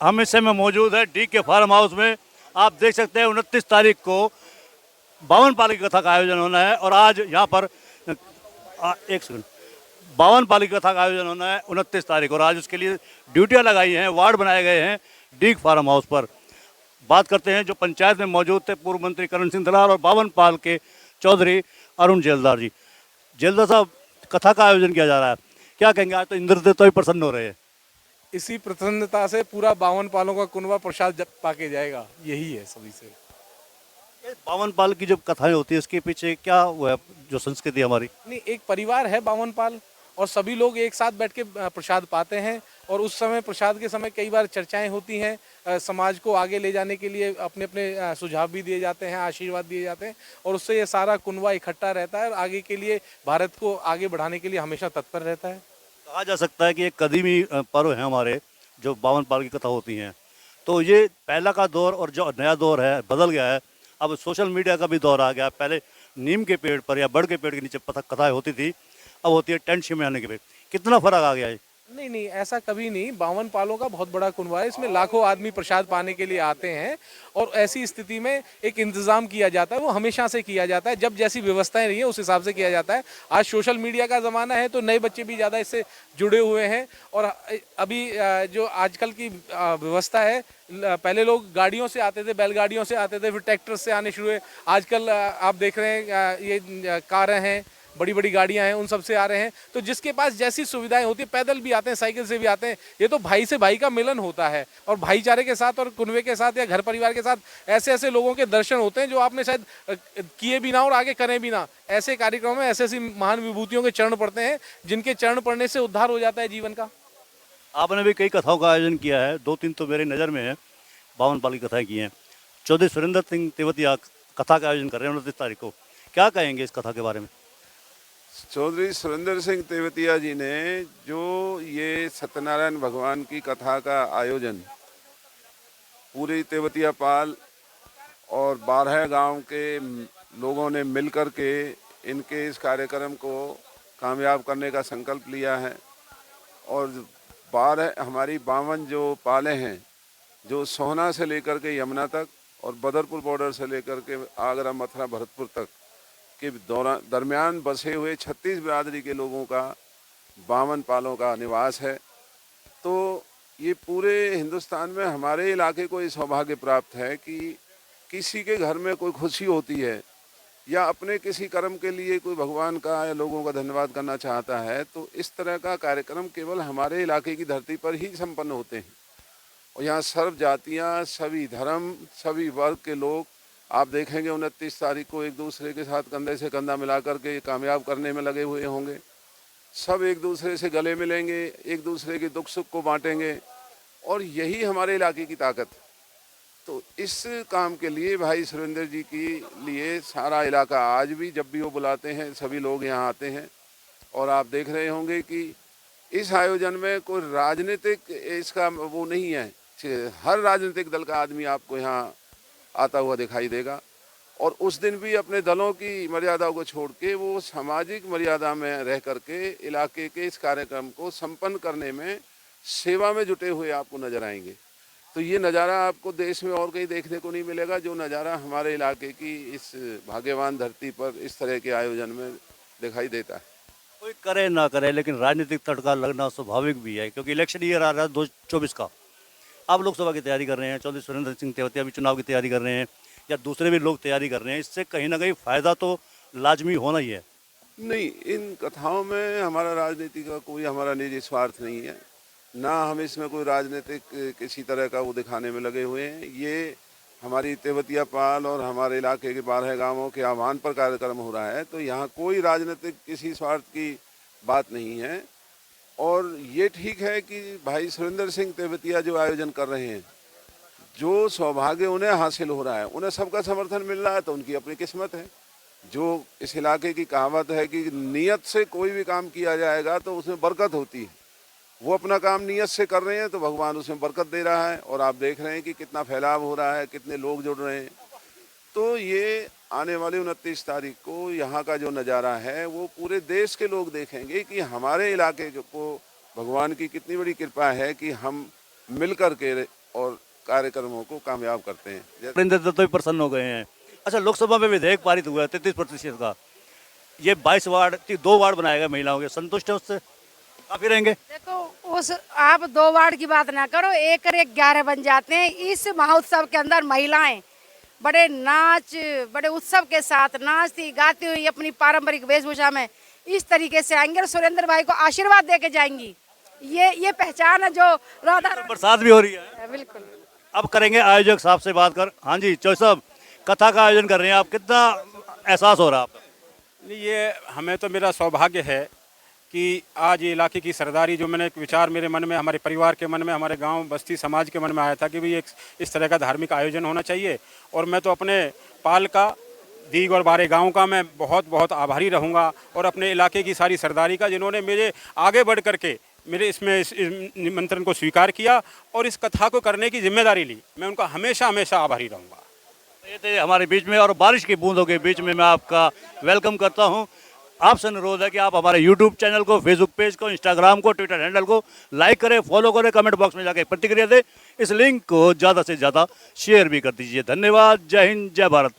हम इस समय मौजूद है डी के फार्म हाउस में। आप देख सकते हैं 29 तारीख को बावन पाली कथा का आयोजन होना है और आज यहाँ पर एक सेकंड, बावन पाली कथा का आयोजन होना है 29 तारीख और आज उसके लिए ड्यूटियाँ लगाई हैं, वार्ड बनाए गए हैं डीग फार्म हाउस पर। बात करते हैं जो पंचायत में मौजूद थे पूर्व मंत्री करण सिंह दलाल और बावन पाल के चौधरी अरुण जेलदार जी। जेलदार साहब, कथा का आयोजन किया जा रहा है, क्या कहेंगे? आज तो इंद्र देवता भी प्रसन्न हो रहे हैं। इसी प्रसन्नता से पूरा 52 पालों का कुनबा प्रसाद पाके जाएगा, यही है सभी से। ये बावन पाल की जब कथाएं होती है इसके पीछे क्या वो है जो संस्कृति हमारी? नहीं, एक परिवार है 52 पाल और सभी लोग एक साथ बैठ के प्रसाद पाते हैं और उस समय प्रसाद के समय कई बार चर्चाएं होती हैं, समाज को आगे ले जाने के लिए अपने अपने सुझाव भी दिए जाते हैं, आशीर्वाद दिए जाते हैं और उससे ये सारा कुनबा इकट्ठा रहता है और आगे के लिए भारत को आगे बढ़ाने के लिए हमेशा तत्पर रहता है। कहा जा सकता है कि एक कदीमी पर्व है हमारे जो बावन पाल की कथा होती हैं। तो ये पहला का दौर और जो नया दौर है बदल गया है, अब सोशल मीडिया का भी दौर आ गया। पहले नीम के पेड़ पर या बड़ के पेड़ के नीचे कथाएं होती थी, अब होती है टेंट शिमलाने के पेड़। कितना फर्क आ गया है? नहीं नहीं, ऐसा कभी नहीं। 52 पालों का बहुत बड़ा कुनबा है, इसमें लाखों आदमी प्रसाद पाने के लिए आते हैं और ऐसी स्थिति में एक इंतजाम किया जाता है, वो हमेशा से किया जाता है। जब जैसी व्यवस्थाएं रही है उस हिसाब से किया जाता है। आज सोशल मीडिया का ज़माना है तो नए बच्चे भी ज़्यादा इससे जुड़े हुए हैं और अभी जो आजकल की व्यवस्था है, पहले लोग गाड़ियों से आते थे, बैलगाड़ियों से आते थे, फिर ट्रैक्टर से आने शुरू हुए। आजकल आप देख रहे हैं ये कारें हैं, बड़ी बड़ी गाड़ियां हैं, उन सब से आ रहे हैं। तो जिसके पास जैसी सुविधाएं होती है, पैदल भी आते हैं, साइकिल से भी आते हैं। ये तो भाई से भाई का मिलन होता है और भाईचारे के साथ और कुनबे के साथ या घर परिवार के साथ ऐसे ऐसे लोगों के दर्शन होते हैं जो आपने शायद किए भी ना और आगे करें भी ना। ऐसे कार्यक्रमों में ऐसी ऐसी महान विभूतियों के चरण पड़ते हैं जिनके चरण पड़ने से उद्धार हो जाता है जीवन का। आपने भी कई कथाओं का आयोजन किया है, दो तीन तो मेरी नज़र में है बावन पाल की कथाएं की हैं। चौधरी सुरेंद्र सिंह तेवतिया कथा का आयोजन कर रहे हैं 29 तारीख को, क्या कहेंगे इस कथा के बारे में? चौधरी सुरेंद्र सिंह तेवतिया जी ने जो ये सत्यनारायण भगवान की कथा का आयोजन पूरी तेवतिया पाल और 12 गांव के लोगों ने मिलकर के इनके इस कार्यक्रम को कामयाब करने का संकल्प लिया है। और 12 हमारी 52 जो पाले हैं, जो सोहना से लेकर के यमुना तक और बदरपुर बॉर्डर से लेकर के आगरा, मथुरा, भरतपुर तक के दरमियान बसे हुए 36 बिरादरी के लोगों का 52 पालों का निवास है। तो ये पूरे हिंदुस्तान में हमारे इलाके को ये सौभाग्य प्राप्त है कि किसी के घर में कोई खुशी होती है या अपने किसी कर्म के लिए कोई भगवान का या लोगों का धन्यवाद करना चाहता है, तो इस तरह का कार्यक्रम केवल हमारे इलाके की धरती पर ही संपन्न होते हैं। और यहाँ सर्व जातियाँ, सभी धर्म, सभी वर्ग के लोग आप देखेंगे 29 तारीख को एक दूसरे के साथ कंधे से कंधा मिलाकर के कामयाब करने में लगे हुए होंगे। सब एक दूसरे से गले मिलेंगे, एक दूसरे के दुख सुख को बांटेंगे और यही हमारे इलाके की ताकत है। तो इस काम के लिए भाई सुरेंद्र जी के लिए सारा इलाका आज भी जब भी वो बुलाते हैं सभी लोग यहाँ आते हैं। और आप देख रहे होंगे कि इस आयोजन में कोई राजनीतिक इसका वो नहीं है, हर राजनीतिक दल का आदमी आपको यहाँ आता हुआ दिखाई देगा। और उस दिन भी अपने दलों की मर्यादाओं को छोड़ के वो सामाजिक मर्यादा में रह करके इलाके के इस कार्यक्रम को संपन्न करने में सेवा में जुटे हुए आपको नजर आएंगे। तो ये नज़ारा आपको देश में और कहीं देखने को नहीं मिलेगा, जो नज़ारा हमारे इलाके की इस भाग्यवान धरती पर इस तरह के आयोजन में दिखाई देता है। कोई करे ना करे लेकिन राजनीतिक तड़का लगना स्वाभाविक भी है, क्योंकि इलेक्शन ईयर आ रहा है 2024 का। आप लोकसभा की तैयारी कर रहे हैं, चौधरी सुरेंद्र सिंह तेवतिया भी चुनाव की तैयारी कर रहे हैं या दूसरे भी लोग तैयारी कर रहे हैं, इससे कहीं ना कहीं फ़ायदा तो लाजमी होना ही है। नहीं, इन कथाओं में हमारा राजनीति का कोई हमारा निजी स्वार्थ नहीं है, ना हम इसमें कोई राजनीतिक किसी तरह का वो दिखाने में लगे हुए हैं। ये हमारी तेवतिया पाल और हमारे इलाके के 12 गांवों के आह्वान पर कार्यक्रम हो रहा है, तो यहाँ कोई राजनीतिक किसी स्वार्थ की बात नहीं है। और ये ठीक है कि भाई सुरेंद्र सिंह तेवतिया जो आयोजन कर रहे हैं, जो सौभाग्य उन्हें हासिल हो रहा है, उन्हें सबका समर्थन मिल रहा है, तो उनकी अपनी किस्मत है। जो इस इलाके की कहावत है कि नियत से कोई भी काम किया जाएगा तो उसमें बरकत होती है, वो अपना काम नियत से कर रहे हैं तो भगवान उसमें बरकत दे रहा है। और आप देख रहे हैं कि कितना फैलाव हो रहा है, कितने लोग जुड़ रहे हैं। तो ये आने वाली 29 तारीख को यहाँ का जो नज़ारा है वो पूरे देश के लोग देखेंगे कि हमारे इलाके को भगवान की कितनी बड़ी कृपा है कि हम मिल कर के और कार्यक्रमों को कामयाब करते हैं। जैसे सुरेंद्र दत्त भी प्रसन्न हो गए हैं। अच्छा, लोकसभा में विधेयक पारित हुआ है 33% का, ये 22 वार्ड 2 वार्ड बनाए गए महिलाओं के, संतुष्ट है उससे? काफी रहेंगे? देखो, उस आप 2 वार्ड की बात ना करो, 1 और 1 11 बन जाते हैं। इस महोत्सव के अंदर महिलाएं बड़े बड़े उत्सव के साथ नाचती गाती हुई अपनी पारंपरिक वेशभूषा में इस तरीके से आएंगे और सुरेंद्र भाई को आशीर्वाद दे के जाएंगी। ये पहचान है जो राधा बरसात भी हो रही है। बिल्कुल। अब करेंगे आयोजक साहब से बात कर। हाँ जी चौधरी साहब, कथा का आयोजन कर रहे हैं आप, कितना एहसास हो रहा है आपका? नहीं, ये हमें तो मेरा सौभाग्य है कि आज ये इलाके की सरदारी, जो मैंने एक विचार मेरे मन में, हमारे परिवार के मन में, हमारे गांव बस्ती समाज के मन में आया था कि भाई एक इस तरह का धार्मिक आयोजन होना चाहिए। और मैं तो अपने पाल का, दीग और बारे गांव का मैं बहुत बहुत आभारी रहूँगा, और अपने इलाके की सारी सरदारी का, जिन्होंने मेरे आगे बढ़ करके मेरे इसमें इस निमंत्रण को स्वीकार किया और इस कथा को करने की जिम्मेदारी ली। मैं उनका हमेशा हमेशा आभारी रहूँगा। ये थे हमारे बीच में, और बारिश की बूंदों के बीच में मैं आपका वेलकम करता हूं। आपसे अनुरोध है कि आप हमारे यूट्यूब चैनल को, फेसबुक पेज को, इंस्टाग्राम को, ट्विटर हैंडल को लाइक करें, फॉलो करें, कमेंट बॉक्स में जाकर प्रतिक्रिया दें, इस लिंक को ज़्यादा से ज़्यादा शेयर भी कर दीजिए। धन्यवाद। जय हिंद, जय भारत।